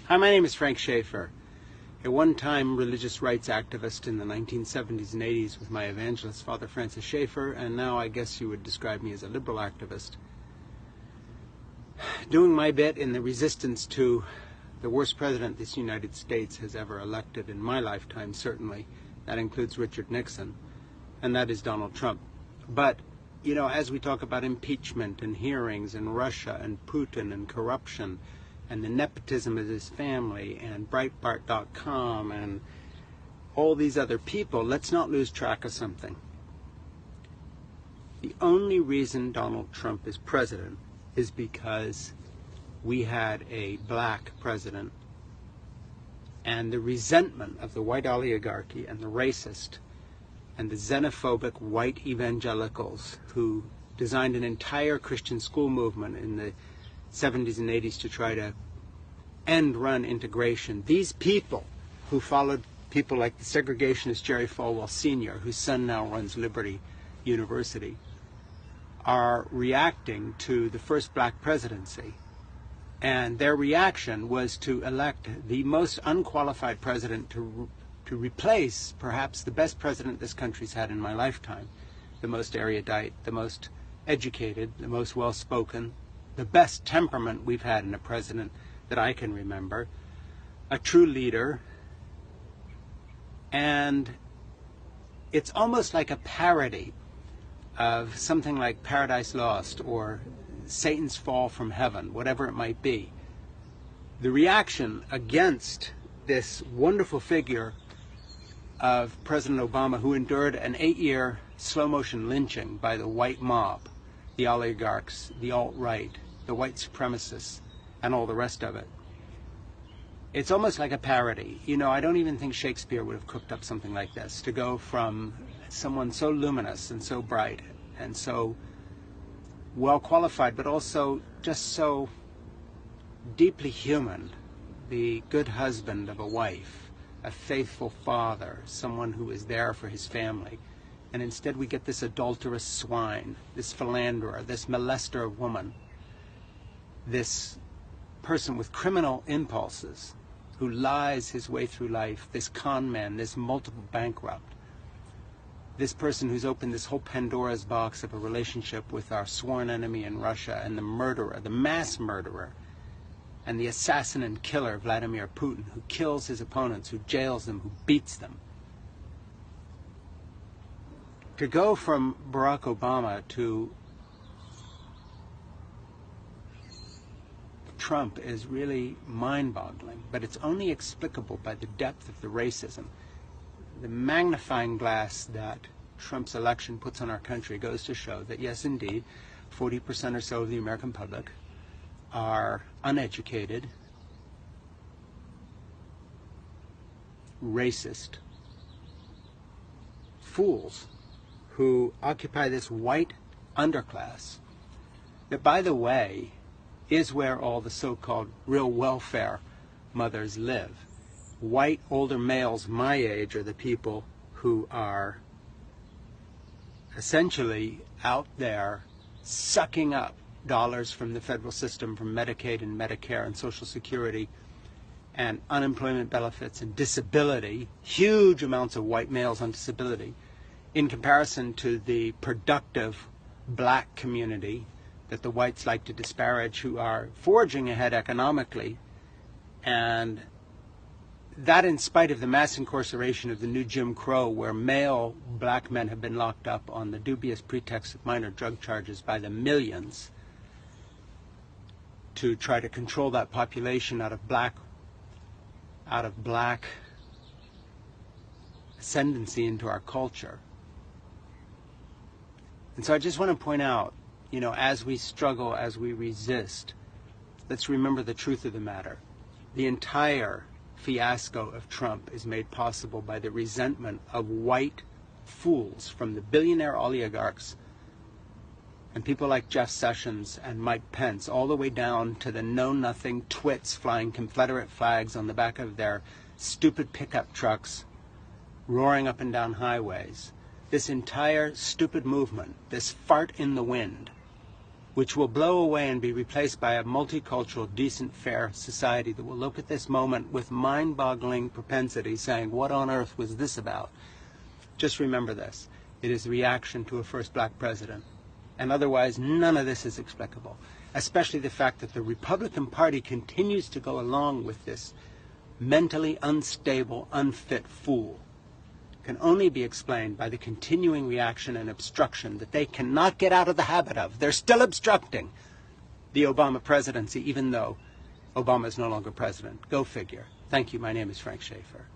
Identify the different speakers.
Speaker 1: Hi, my name is Frank Schaeffer, a one-time religious rights activist in the 1970s and 80s with my evangelist, Father Francis Schaeffer, and now I guess you would describe me as a liberal activist. Doing my bit in the resistance to the worst president this United States has ever elected in my lifetime, certainly. That includes Richard Nixon, and that is Donald Trump. But, you know, as we talk about impeachment and hearings and Russia and Putin and corruption and the nepotism of his family and Breitbart.com and all these other people, let's not lose track of something. The only reason Donald Trump is president is because we had a black president, and the resentment of the white oligarchy and the racist and the xenophobic white evangelicals who designed an entire Christian school movement in the 70s and 80s to try to end-run integration. These people who followed people like the segregationist Jerry Falwell Sr., whose son now runs Liberty University, are reacting to the first black presidency. And their reaction was to elect the most unqualified president to replace perhaps the best president this country's had in my lifetime, the most erudite, the most educated, the most well-spoken, the best temperament we've had in a president that I can remember, a true leader. And it's almost like a parody of something like Paradise Lost or Satan's Fall from Heaven, whatever it might be. The reaction against this wonderful figure of President Obama, who endured an 8-year slow-motion lynching by the white mob, the oligarchs, the alt-right, the white supremacists, and all the rest of it. It's almost like a parody. You know, I don't even think Shakespeare would have cooked up something like this, to go from someone so luminous and so bright and so well qualified, but also just so deeply human, the good husband of a wife, a faithful father, someone who is there for his family. And instead we get this adulterous swine, this philanderer, this molester of woman, this person with criminal impulses who lies his way through life, this con man, this multiple bankrupt, this person who's opened this whole Pandora's box of a relationship with our sworn enemy in Russia, and the murderer, the mass murderer, and the assassin and killer Vladimir Putin, who kills his opponents, who jails them, who beats them. To go from Barack Obama to Trump is really mind-boggling, but it's only explicable by the depth of the racism. The magnifying glass that Trump's election puts on our country goes to show that, yes, indeed, 40% or so of the American public are uneducated, racist fools who occupy this white underclass that, by the way, is where all the so-called real welfare mothers live. White older males my age are the people who are essentially out there sucking up dollars from the federal system, from Medicaid and Medicare and Social Security and unemployment benefits and disability, huge amounts of white males on disability, in comparison to the productive black community that the whites like to disparage, who are forging ahead economically, and that in spite of the mass incarceration of the new Jim Crow, where male black men have been locked up on the dubious pretext of minor drug charges by the millions to try to control that population out of black ascendancy into our culture. And so I just want to point out, you know, as we struggle, as we resist, let's remember the truth of the matter. The entire fiasco of Trump is made possible by the resentment of white fools, from the billionaire oligarchs and people like Jeff Sessions and Mike Pence, all the way down to the know-nothing twits flying Confederate flags on the back of their stupid pickup trucks, roaring up and down highways. This entire stupid movement, this fart in the wind, which will blow away and be replaced by a multicultural, decent, fair society that will look at this moment with mind-boggling propensity saying, what on earth was this about? Just remember this. It is a reaction to a first black president. And otherwise, none of this is explicable, especially the fact that the Republican Party continues to go along with this mentally unstable, unfit fool. Can only be explained by the continuing reaction and obstruction that they cannot get out of the habit of. They're still obstructing the Obama presidency, even though Obama is no longer president. Go figure. Thank you. My name is Frank Schaeffer.